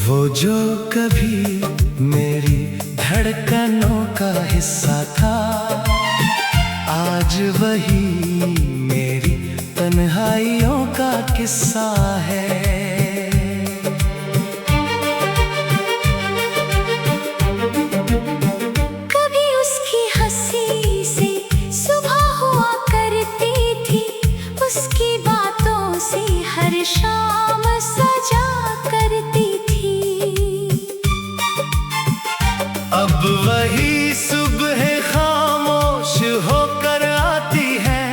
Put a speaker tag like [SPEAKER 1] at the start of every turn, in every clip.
[SPEAKER 1] वो जो कभी मेरी धड़कनों का हिस्सा था, आज वही मेरी तन्हाइयों का किस्सा है।
[SPEAKER 2] कभी उसकी हंसी से सुबह हुआ करती थी, उसकी बातों से हर शाम सजा करती थी।
[SPEAKER 1] अब वही सुबह खामोश होकर आती है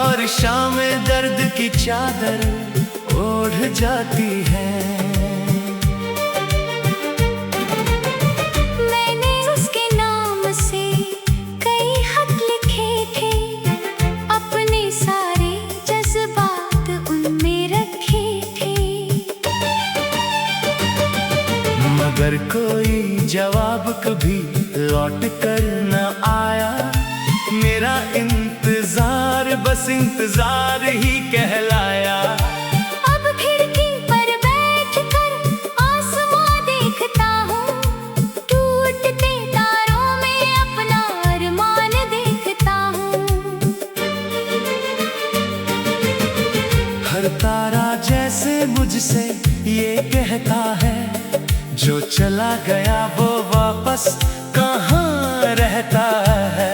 [SPEAKER 1] और शाम दर्द की चादर ओढ़ जाती है।
[SPEAKER 2] मैंने उसके नाम से कई खत लिखे थे, अपने सारे जज्बात उनमें रखे थे।
[SPEAKER 1] मगर कोई जवाब कभी लौट कर न आया, मेरा इंतजार बस इंतजार ही कहलाया।
[SPEAKER 2] अब खिड़की पर बैठकर आसमां देखता हूँ, टूटते तारों में अपना अरमान देखता हूँ।
[SPEAKER 1] हर तारा जैसे मुझसे ये कहता है, जो चला गया वो वापस कहाँ रहता है।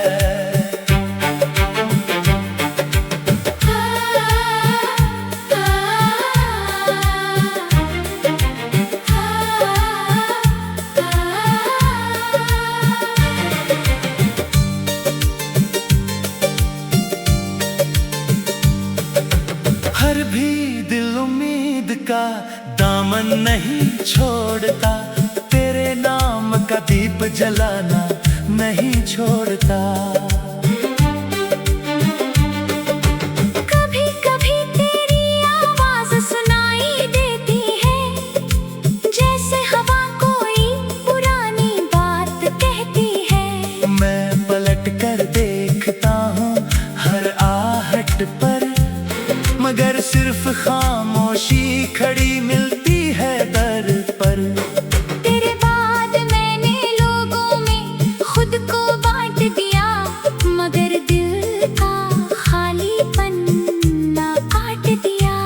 [SPEAKER 1] हर भी दिल उम्मीद का दामन नहीं छोड़ता, तेरे नाम का दीप जलाना नहीं छोड़ता।
[SPEAKER 2] कभी कभी तेरी आवाज सुनाई देती है, जैसे हवा कोई पुरानी बात कहती है।
[SPEAKER 1] मैं पलट कर देखता हूँ हर आहट पर, मगर सिर्फ खामोशी खड़ी मिलती है दर पर।
[SPEAKER 2] तेरे बाद मैंने लोगों में खुद को बांट दिया, मगर दिल का खालीपन ना काट दिया।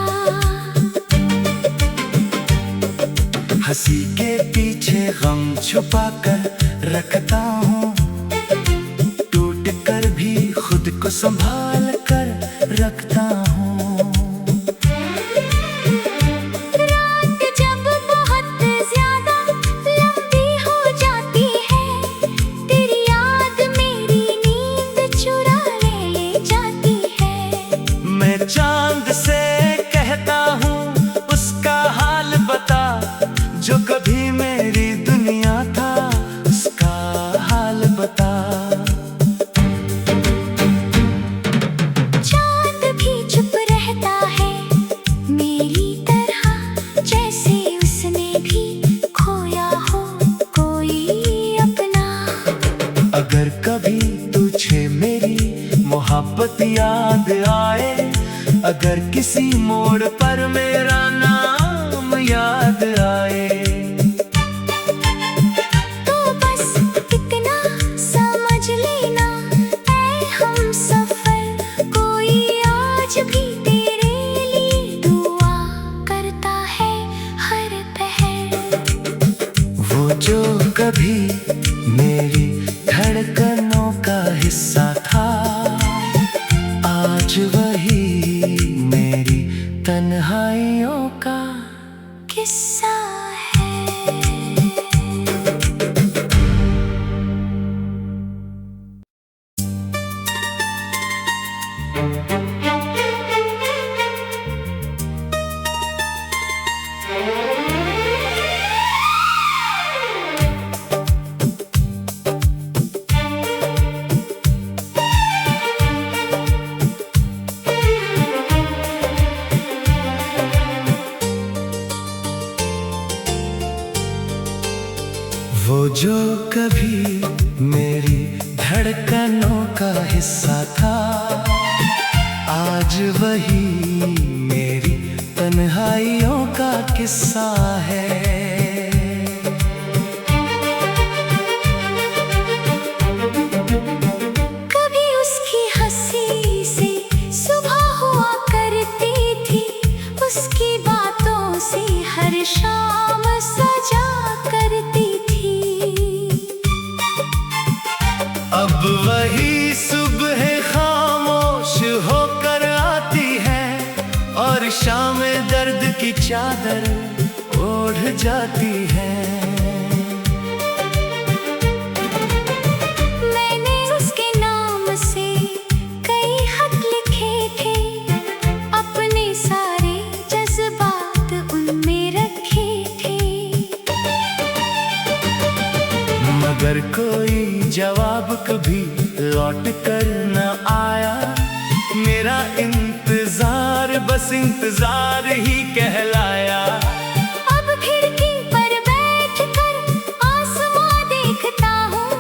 [SPEAKER 1] हंसी के पीछे गम छुपा कर रखता हूँ, टूट कर भी खुद को संभाल कर रखता हूँ।
[SPEAKER 2] रात जब बहुत ज्यादा लंबी हो जाती है, तेरी याद मेरी नींद चुरा ले जाती है।
[SPEAKER 1] मैं चांद से कहता हूँ उसका हाल बता, जो कभी मेरी दुनिया था उसका हाल बता।
[SPEAKER 2] चांद भी चुप रहता है मेरी तरह, जैसे उसने भी खोया हो कोई अपना।
[SPEAKER 1] अगर कभी तुझे मेरी मोहब्बत याद आए, अगर किसी मोड़ पर मेरा नाम याद आए,
[SPEAKER 2] तो बस इतना समझ लेना ऐ हमसफर, कोई आज भी तेरे लिए दुआ करता है हर पहर।
[SPEAKER 1] वो जो कभी मेरी धड़कनों का हिस्सा था, आज वही मेरी तन कभी मेरी धड़कनों का हिस्सा था, आज वही मेरी तन्हाइयों का किस्सा है।
[SPEAKER 2] कभी उसकी हंसी से सुबह हुआ करती थी, उसकी बातों से हर शाम सजा करती थी।
[SPEAKER 1] अब वही सुबह खामोश होकर आती है और शाम दर्द की चादर ओढ़ जाती है।
[SPEAKER 2] मैंने उसके नाम से कई खत लिखे थे, अपने सारे जज्बात उनमें रखे थे।
[SPEAKER 1] मगर कोई जवाब कभी लौट कर न आया, मेरा इंतजार बस इंतजार ही कहलाया।
[SPEAKER 2] अब खिड़की पर बैठकर आसमां देखता हूँ,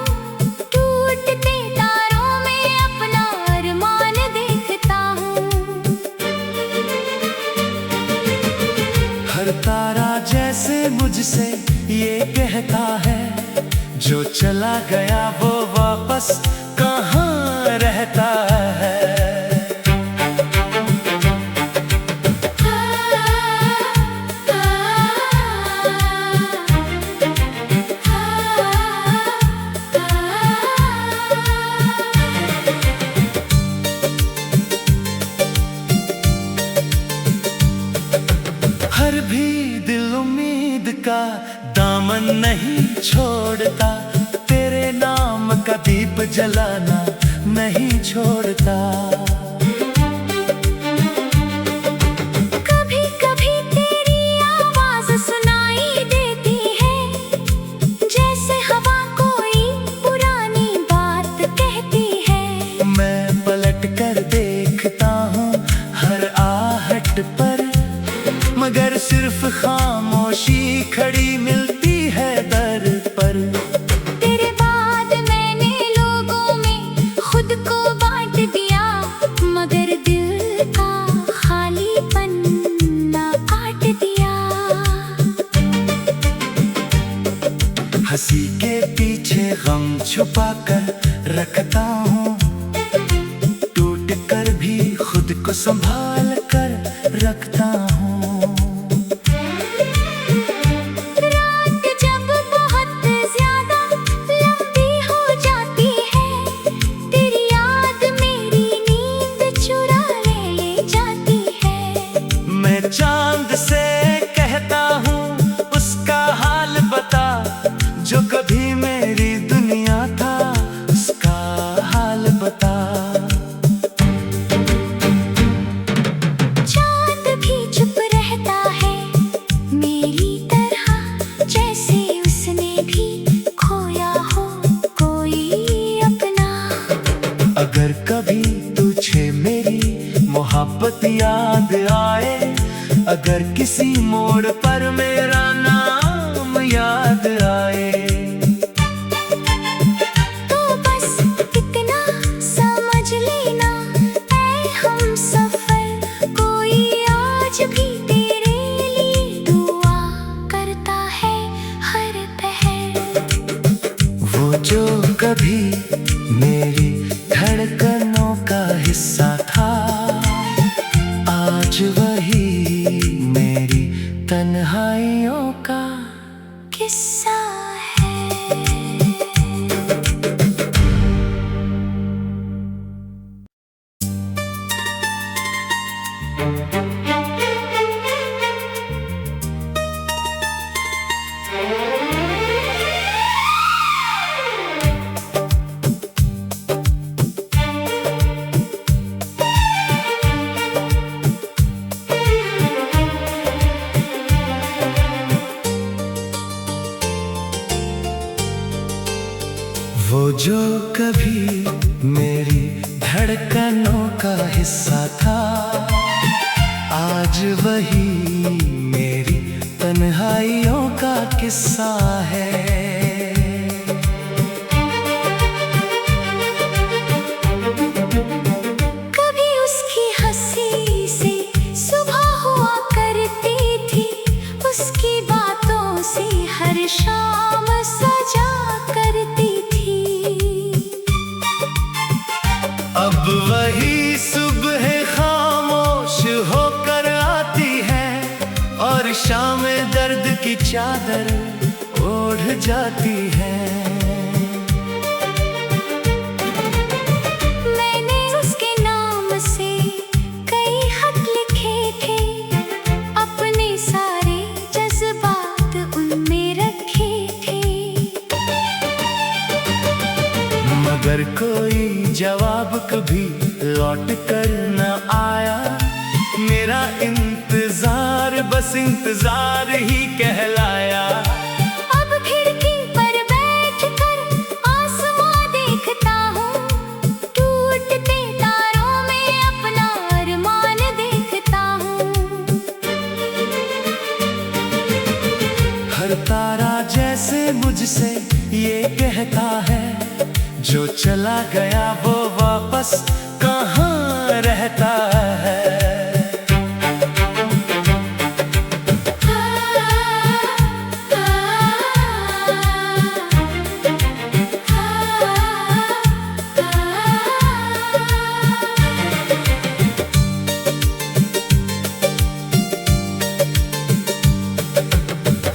[SPEAKER 2] टूटते तारों में अपना अरमान देखता हूँ।
[SPEAKER 1] हर तारा जैसे मुझसे ये कहता है, जो चला गया वो वापस कहाँ रहता है। हर भी दिल उम्मीद का दामन नहीं छोड़ता, तेरे नाम का दीप जलाना नहीं छोड़ता।
[SPEAKER 2] कभी कभी तेरी आवाज सुनाई देती है, जैसे हवा कोई पुरानी बात कहती है।
[SPEAKER 1] मैं पलट कर देखता हूँ हर आहट पर, मगर सिर्फ खामोशी खड़ी मिलती है दर पर।
[SPEAKER 2] तेरे बाद मैंने लोगों में खुद को बांट दिया, मगर दिल का खालीपन ना काट दिया।
[SPEAKER 1] हंसी के पीछे गम छुपा कर रखता हूँ, टूट कर भी खुद को संभाल कर रखता हूँ।
[SPEAKER 2] रात जब बहुत ज्यादा लंबी हो जाती है, तेरी याद मेरी नींद चुरा ले जाती है।
[SPEAKER 1] मैं चांद से कहता हूँ उसका हाल बता, जो कभी मेरी दुनिया था उसका हाल बता।
[SPEAKER 2] चांद भी चुप रहता है मेरी तरह, जैसे उसने भी खोया हो कोई अपना।
[SPEAKER 1] अगर कभी तुझे मेरी मोहब्बत याद आए, अगर किसी मोड़ पर मेरा नाम याद आए,
[SPEAKER 2] तो बस इतना समझ लेना ऐ हमसफर, कोई आज भी तेरे लिए दुआ करता है हर पहर।
[SPEAKER 1] वो जो कभी मेरी धड़कनों का हिस्सा था, आज वही मेरी तन्हाइयों का
[SPEAKER 2] किस्सा है।
[SPEAKER 1] वो जो कभी मेरी धड़कनों का हिस्सा था, आज वही मेरी तन्हाइयों का किस्सा है। चादर ओढ़ जाती है।
[SPEAKER 2] मैंने उसके नाम से कई खत लिखे थे, अपने सारे जज्बात उनमें रखे थे।
[SPEAKER 1] मगर कोई जवाब कभी लौट कर न आया, मेरा इंतजार बस इंतजार ही कहलाया।
[SPEAKER 2] अब खिड़की पर बैठकर आसमां देखता हूँ, टूटते तारों में अपना अरमान देखता हूँ।
[SPEAKER 1] हर तारा जैसे मुझसे ये कहता है, जो चला गया वो वापस कहाँ रहता है।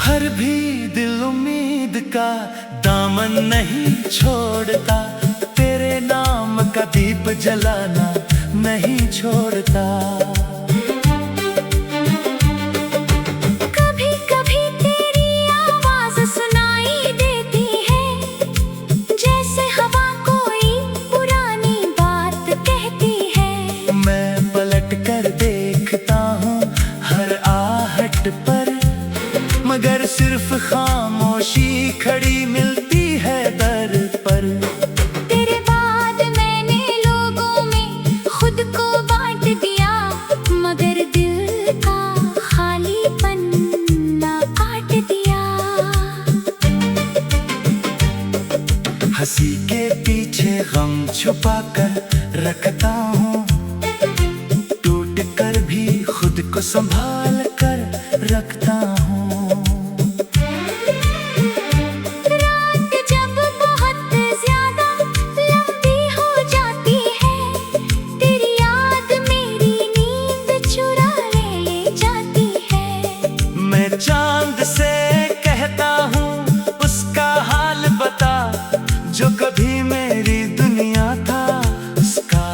[SPEAKER 1] हर भी दिल उम्मीद का दामन नहीं छोड़ता, तेरे नाम का दीप जलाना नहीं छोड़ता।
[SPEAKER 2] कभी कभी तेरी आवाज सुनाई देती है, जैसे हवा कोई पुरानी बात कहती है।
[SPEAKER 1] मैं पलट कर देखता हूँ हर आहट पर, मगर सिर्फ खामोशी खड़ी मिलती है दर पर।
[SPEAKER 2] तेरे बाद मैंने लोगों में खुद को बांट दिया, मगर दिल का खालीपन ना काट दिया।
[SPEAKER 1] हंसी के पीछे गम छुपा कर रखता हूँ, टूट कर भी खुद को संभाल कर रखता हूँ।
[SPEAKER 2] रात जब बहुत ज्यादा लंबी हो जाती है, तेरी याद मेरी नींद चुरा ले जाती है।
[SPEAKER 1] मैं चांद से कहता हूँ उसका हाल बता, जो कभी मेरी दुनिया था उसका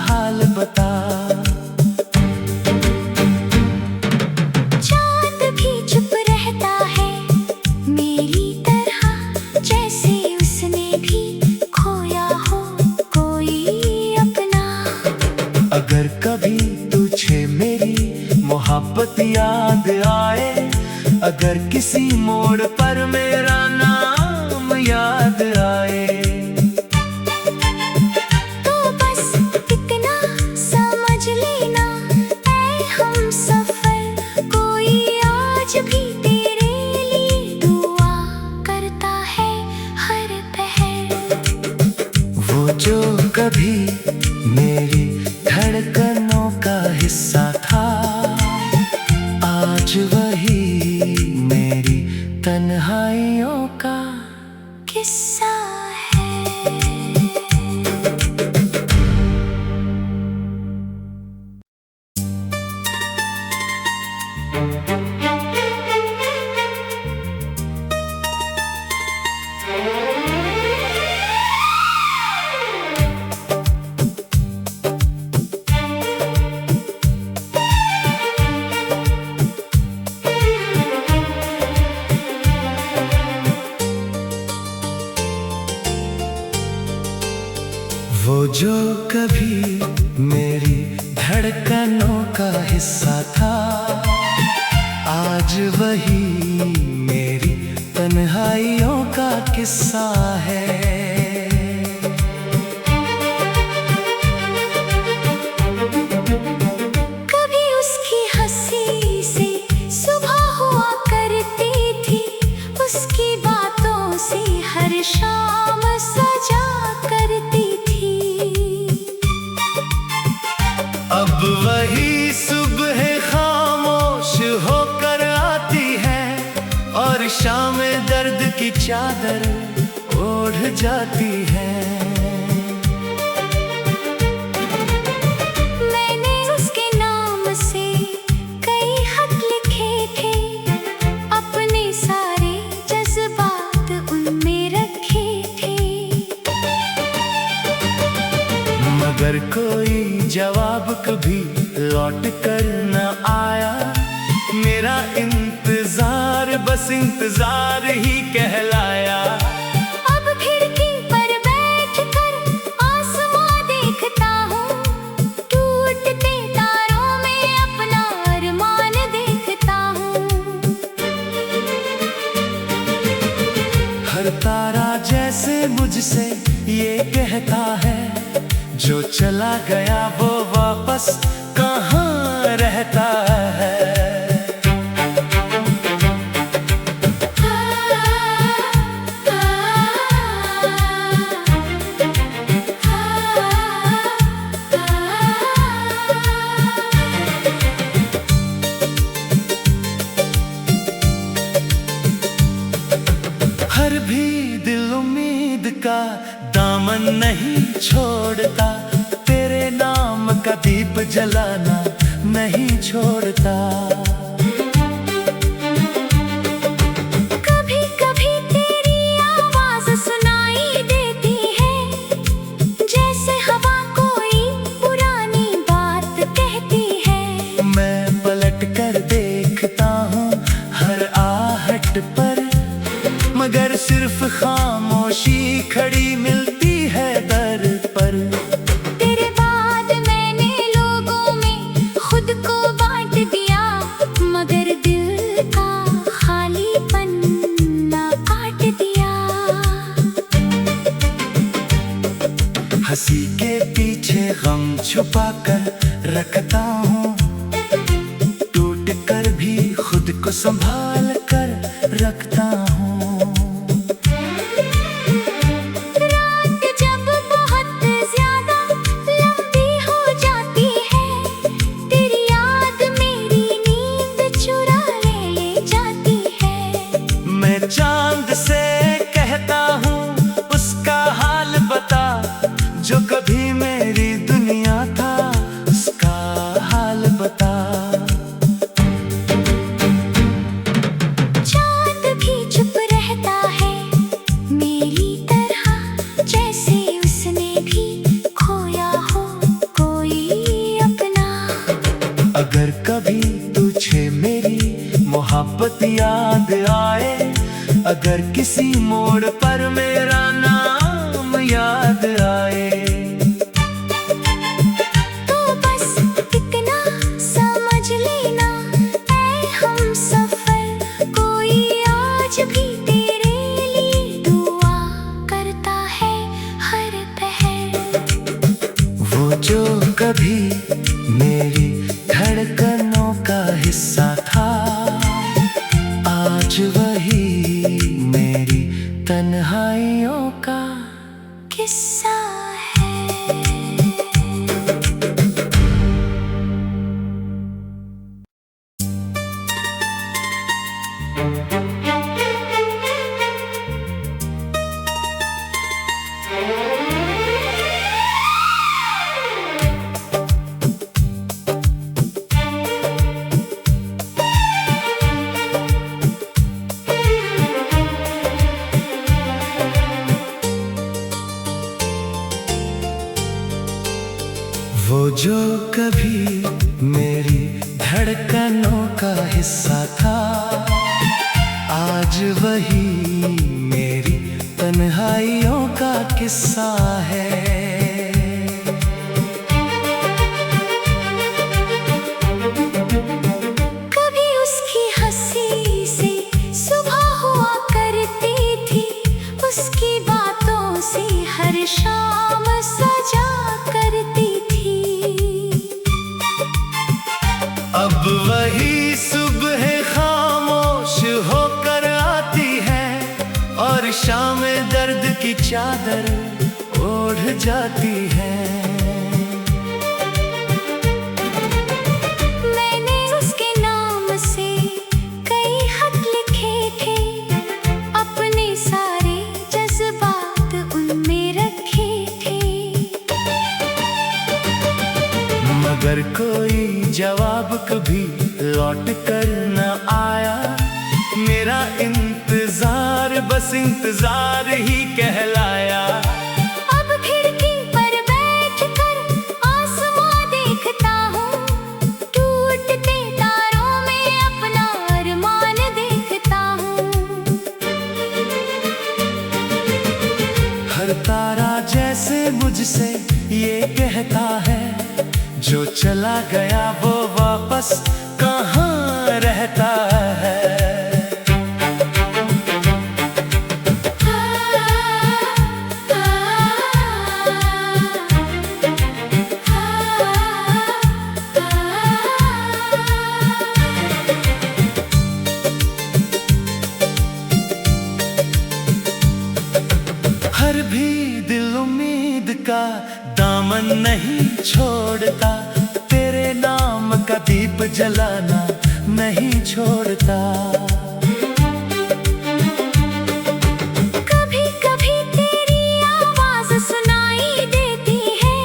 [SPEAKER 1] हाल बता।
[SPEAKER 2] चांद भी चुप रहता है मेरी तरह, जैसे उसने भी खोया हो कोई अपना।
[SPEAKER 1] अगर कभी तुझे मेरी मोहब्बत याद आए, अगर किसी मोड़ पर मेरा नाम याद आए,
[SPEAKER 2] तो बस इतना समझ लेना ऐ हमसफर, कोई आज भी तेरे लिए दुआ करता है हर पहर।
[SPEAKER 1] वो जो कभी मेरी धड़कनों का हिस्सा था, आज वही मेरी तन्हाइयों का
[SPEAKER 2] किस्सा है।
[SPEAKER 1] वो जो कभी मेरी धड़कनों का हिस्सा था, आज वही मेरी तन्हाइयों का किस्सा है।
[SPEAKER 2] कभी उसकी हंसी से सुबह हुआ करती थी, उसकी बातों से हर शाम सजा करती थी।
[SPEAKER 1] अब वही सुबह खामोश होकर आती है, और शाम दर्द की चादर ओढ़ जाती है।
[SPEAKER 2] मैंने उसके नाम से कई खत लिखे थे, अपने सारे
[SPEAKER 1] मगर कोई जवाब कभी लौट कर न आया। मेरा इंतजार बस इंतजार ही कहलाया।
[SPEAKER 2] अब खिड़की पर बैठकर आसमां देखता हूँ, टूटते तारों में अपना अरमान देखता हूँ।
[SPEAKER 1] हर तारा जैसे मुझसे ये कहता है, जो चला गया वो वापस कहाँ रहता है। हर भी दिल उम्मीद का दामन नहीं छोड़ता, तेरे नाम का दीप जलाना नहीं छोड़ता।
[SPEAKER 2] कभी कभी तेरी आवाज सुनाई देती है, जैसे हवा कोई पुरानी बात कहती है।
[SPEAKER 1] मैं पलट कर देखता हूँ हर आहट पर, मगर सिर्फ खामोशी खड़ी मिलती है दर पर।
[SPEAKER 2] तेरे बाद मैंने लोगों में खुद को बांट दिया, मगर दिल का खालीपन ना काट दिया।
[SPEAKER 1] हंसी के पीछे गम छुपा कर रखता हूँ, टूट कर भी खुद को संभाल कर रखता हूँ। चांद से कहता हूँ उसका हाल बता, जो कभी मेरी दुनिया था उसका हाल बता।
[SPEAKER 2] चांद भी चुप रहता है मेरी तरह, जैसे उसने भी खोया हो कोई अपना।
[SPEAKER 1] अगर कभी तुझे मेरी मोहब्बत याद आए, अगर किसी मोड़ पर मेरा नाम याद आए,
[SPEAKER 2] तो बस इतना समझ लेना ऐ हमसफर, कोई आज भी तेरे लिए दुआ करता है हर पहर।
[SPEAKER 1] वो जो कभी मेरी धड़कनों का हिस्सा था, आज वही मेरी तन्हाइयों का
[SPEAKER 2] किस्सा है।
[SPEAKER 1] वो जो कभी मेरी धड़कनों का हिस्सा था, आज वही मेरी तन्हाइयों का किस्सा है।
[SPEAKER 2] कभी उसकी हंसी से सुबह हुआ करती थी, उसकी बातों से हर शाम सजा करती थी।
[SPEAKER 1] अब वही सुबह खामोश होकर आती है, और शाम दर्द की चादर ओढ़ जाती है।
[SPEAKER 2] मैंने उसके नाम से कई खत लिखे थे, अपने सारे जज्बात उनमें रखे थे।
[SPEAKER 1] मगर कोई जवाब कभी लौट कर न आया। मेरा इंतजार बस इंतजार ही कहलाया।
[SPEAKER 2] अब खिड़की पर बैठकर
[SPEAKER 1] जैसे मुझसे ये कहता है, जो चला गया वो वापस कहाँ रहता है। हर भी दिल उम्मीद का दामन नहीं छोड़ता, तेरे नाम का दीप जलाना नहीं छोड़ता।
[SPEAKER 2] कभी कभी तेरी आवाज सुनाई देती है,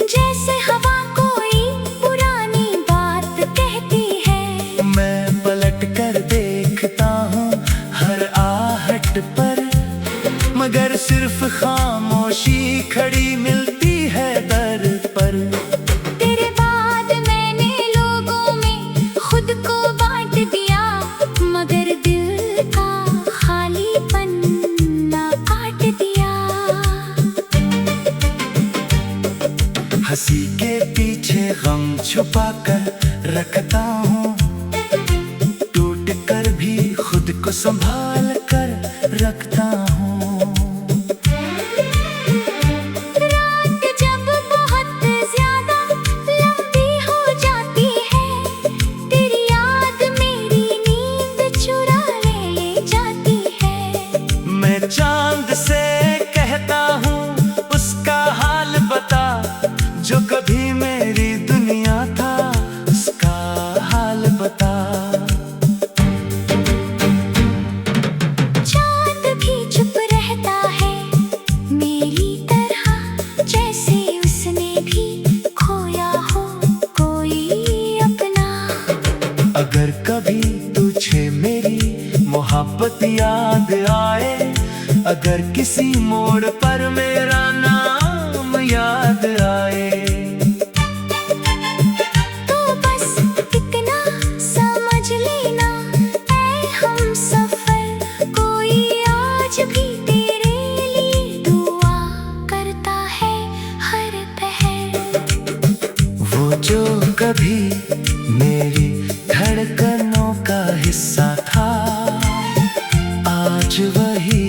[SPEAKER 2] जैसे हवा कोई पुरानी बात कहती है।
[SPEAKER 1] मैं पलट कर देखता हूँ हर आहट पर, मगर सिर्फ खामोशी खड़ी मिलती है दर पर।
[SPEAKER 2] तेरे बाद मैंने लोगों में खुद को बांट दिया, मगर दिल का खालीपन ना काट दिया।
[SPEAKER 1] हंसी के पीछे गम छुपा कर रखता हूँ, टूट कर भी खुद को संभाल कर रखता हूँ।
[SPEAKER 2] रात जब बहुत ज्यादा लंबी हो जाती है, तेरी याद मेरी नींद चुरा ले जाती है।
[SPEAKER 1] मैं चांद से कहता हूँ उसका हाल बता, जो कभी मेरी दुनिया था उसका हाल बता।
[SPEAKER 2] चांद भी चुप रहता है मेरी तरह, जैसे उसने भी खोया हो कोई अपना।
[SPEAKER 1] अगर कभी तुझे मेरी मोहब्बत याद आए, अगर किसी मोड़ पर मेरा नाम याद आए,
[SPEAKER 2] तो बस इतना समझ लेना ऐ हमसफर, कोई आज भी तेरे लिए दुआ करता है हर पहर।
[SPEAKER 1] वो जो कभी मेरी धड़कनों का हिस्सा था, आज वही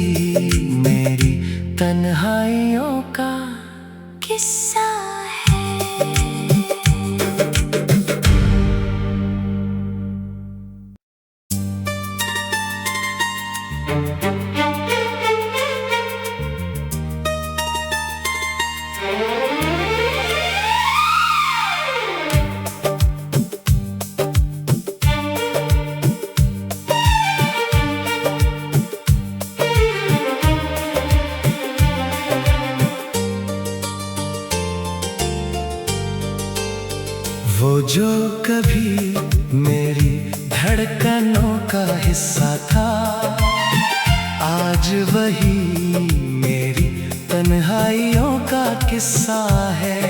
[SPEAKER 1] मेरी तन्हाइयों का
[SPEAKER 2] किस्सा है।
[SPEAKER 1] वो जो कभी मेरी धड़कनों का हिस्सा था, आज वही मेरी तन्हाइयों का किस्सा है।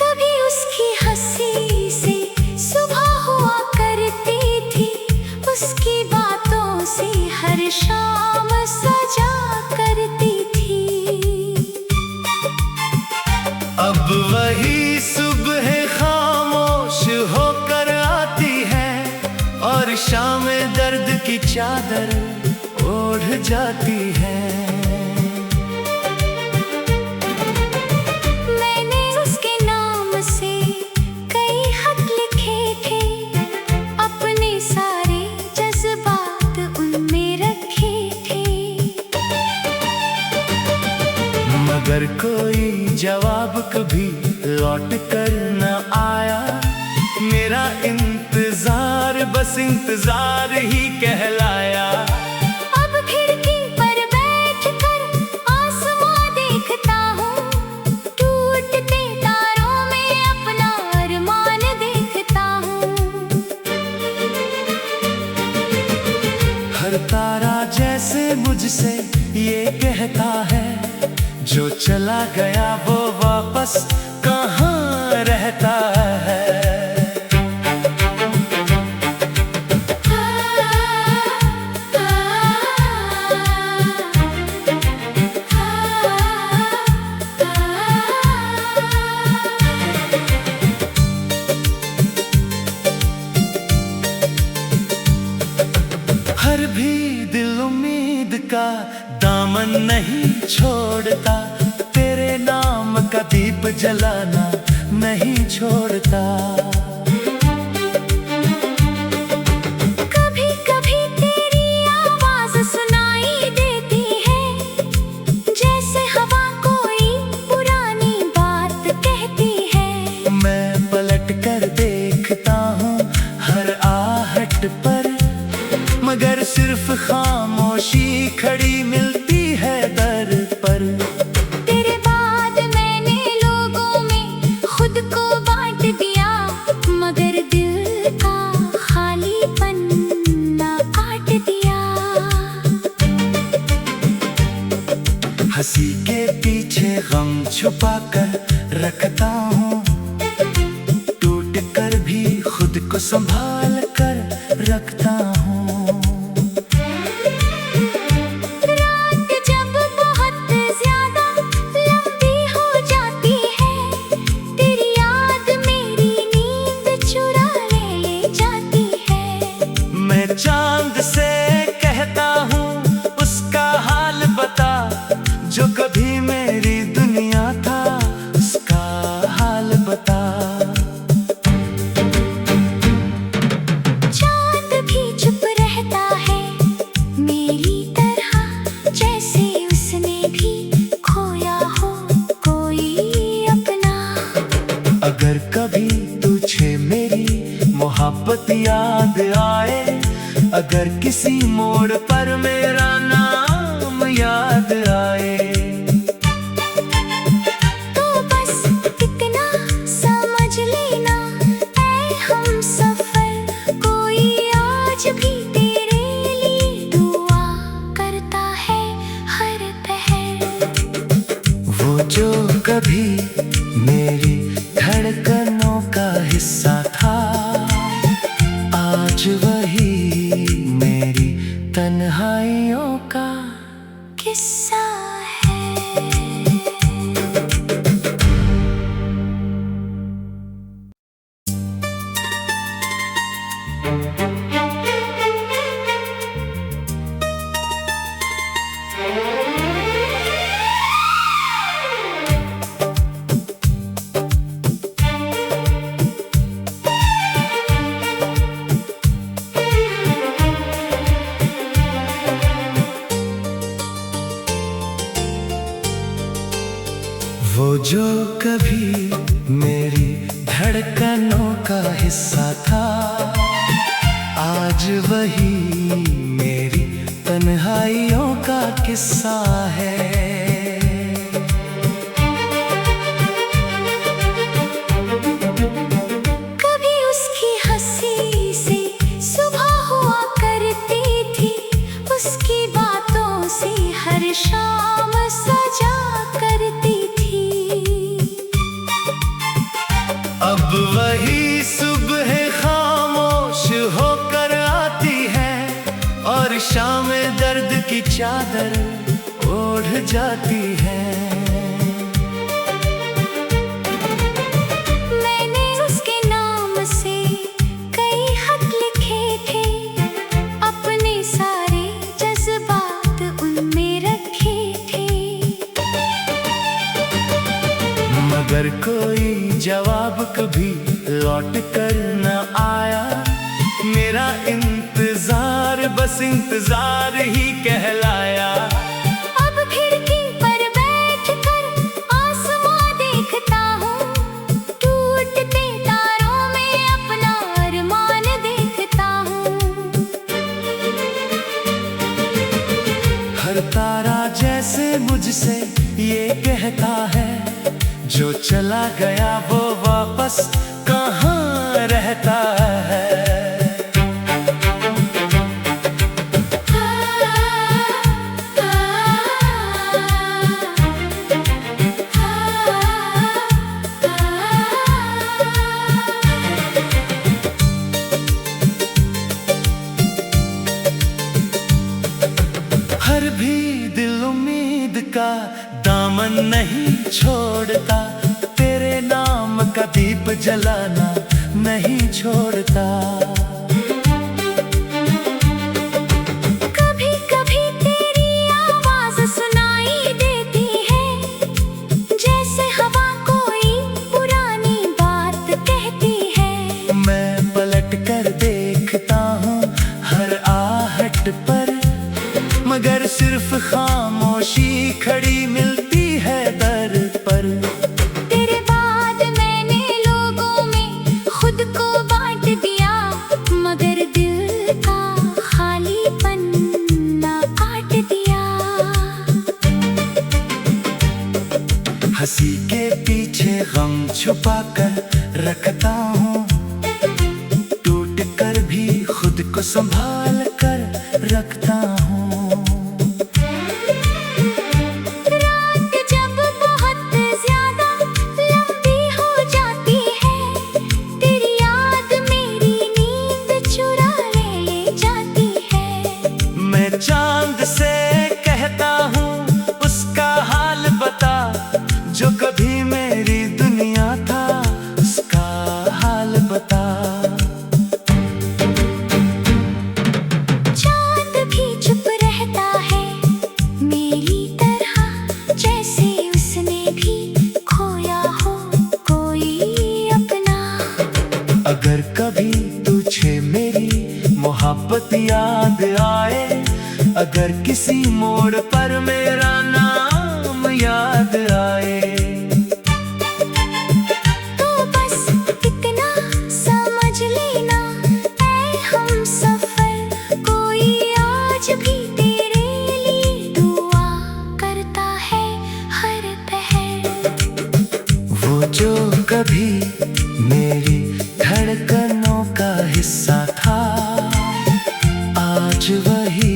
[SPEAKER 2] कभी उसकी हंसी से सुबह हुआ करती थी, उसकी बातों से हर शाम सजा करती थी।
[SPEAKER 1] अब वही सुबह खामोश होकर आती है, और शाम दर्द की चादर ओढ़ जाती है।
[SPEAKER 2] मैंने उसके नाम से कई खत लिखे थे, अपने सारे जज्बात उनमें रखे थे।
[SPEAKER 1] मगर कोई जवाब कभी लौट कर न आया, मेरा इंतजार बस इंतजार ही कहलाया।
[SPEAKER 2] अब खिड़की पर बैठकर आसमां देखता हूँ, टूटते तारों में अपना अरमान देखता हूँ।
[SPEAKER 1] हर तारा जैसे मुझसे ये कहता है, जो चला गया वो वापस कहाँ रहता है। हर भी दिल उम्मीद का दामन नहीं छोड़ता, तेरे नाम का दीप जलाना नहीं छोड़ता।
[SPEAKER 2] कभी कभी तेरी आवाज सुनाई देती है, जैसे हवा कोई पुरानी बात कहती है।
[SPEAKER 1] मैं पलट कर देखता हूँ हर आहट पर, मगर सिर्फ खामोशी खड़ी मिलती है दर पर।
[SPEAKER 2] तेरे बाद मैंने लोगों में खुद को बांट दिया, मगर दिल का खालीपन ना काट दिया।
[SPEAKER 1] हंसी के पीछे गम छुपा कर रखता हूँ, टूट कर भी खुद को संभाल कर रखता हूँ।
[SPEAKER 2] रात जब बहुत ज्यादा लंबी हो जाती है, तेरी याद मेरी नींद चुरा ले जाती है।
[SPEAKER 1] मैं चांद से कहता हूँ उसका हाल बता, जो कभी मेरी दुनिया था उसका हाल बता।
[SPEAKER 2] चांद भी चुप रहता है मेरी तरह, जैसे उसने भी खोया हो कोई अपना।
[SPEAKER 1] अगर कभी तुझे मेरी मोहब्बत याद आए, अगर किसी मोड़ पर मेरा नाम याद आए,
[SPEAKER 2] तो बस इतना समझ लेना ऐ हमसफर, कोई आज भी तेरे लिए दुआ करता है हर पहर।
[SPEAKER 1] वो जो कभी मेरी धड़कनों का हिस्सा था, आज वही मेरी तन्हाइयों का
[SPEAKER 2] किस्सा है।
[SPEAKER 1] वो जो कभी मेरी धड़कनों का हिस्सा था, आज वही मेरी तन्हाइयों का किस्सा है।
[SPEAKER 2] कभी उसकी हंसी से सुबह हुआ करती थी, उसकी बातों से हर शाम सजा करती थी।
[SPEAKER 1] अब वही सुबह खामोश होकर आती है, और शाम दर्द की चादर ओढ़ जाती है।
[SPEAKER 2] मैंने उसके नाम से कई खत लिखे थे, अपने सारे जज्बात उनमें रखे थे।
[SPEAKER 1] मगर कोई जवाब कभी लौट कर न आया, मेरा इंतजार बस इंतजार ही कहलाया।
[SPEAKER 2] अब खिड़की पर बैठ कर आसमां देखता हूँ, टूटते तारों में अपना अरमान देखता हूँ।
[SPEAKER 1] हर तारा जैसे मुझसे ये कहता है, जो चला गया वो वापस कहाँ रहता है। हर भी दिल उम्मीद का दामन नहीं छोड़ता, तेरे नाम का दीप जलाना नहीं छोड़ता। आहट पर, मगर सिर्फ खामोशी खड़ी मिलती है दर पर।
[SPEAKER 2] तेरे बाद मैंने लोगों में खुद को बांट दिया, मगर दिल का खालीपन ना काट दिया।
[SPEAKER 1] हंसी के पीछे गम छुपा कर रखता हूँ, टूट कर भी खुद को संभाल कर रखता हूँ।
[SPEAKER 2] रात जब बहुत ज्यादा लंबी हो जाती है, तेरी याद मेरी नींद चुरा ले जाती है।
[SPEAKER 1] मैं चांद से कहता हूँ उसका हाल बता, जो कभी मेरी दुनिया था उसका हाल बता।
[SPEAKER 2] चांद भी चुप रहता है मेरी तरह, जैसे उसने भी खोया हो कोई अपना।
[SPEAKER 1] अगर कभी तुझे मेरी मोहब्बत याद आए, अगर किसी मोड़ पर मेरा नाम याद आए,
[SPEAKER 2] तो बस इतना समझ लेना ऐ हमसफर, कोई आज भी तेरे लिए दुआ करता है हर पहर।
[SPEAKER 1] वो जो कभी मेरी धड़कनों का हिस्सा था, आज वही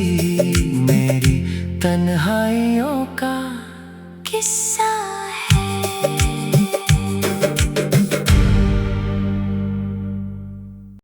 [SPEAKER 1] मेरी तन्हाइयों का
[SPEAKER 2] किस्सा।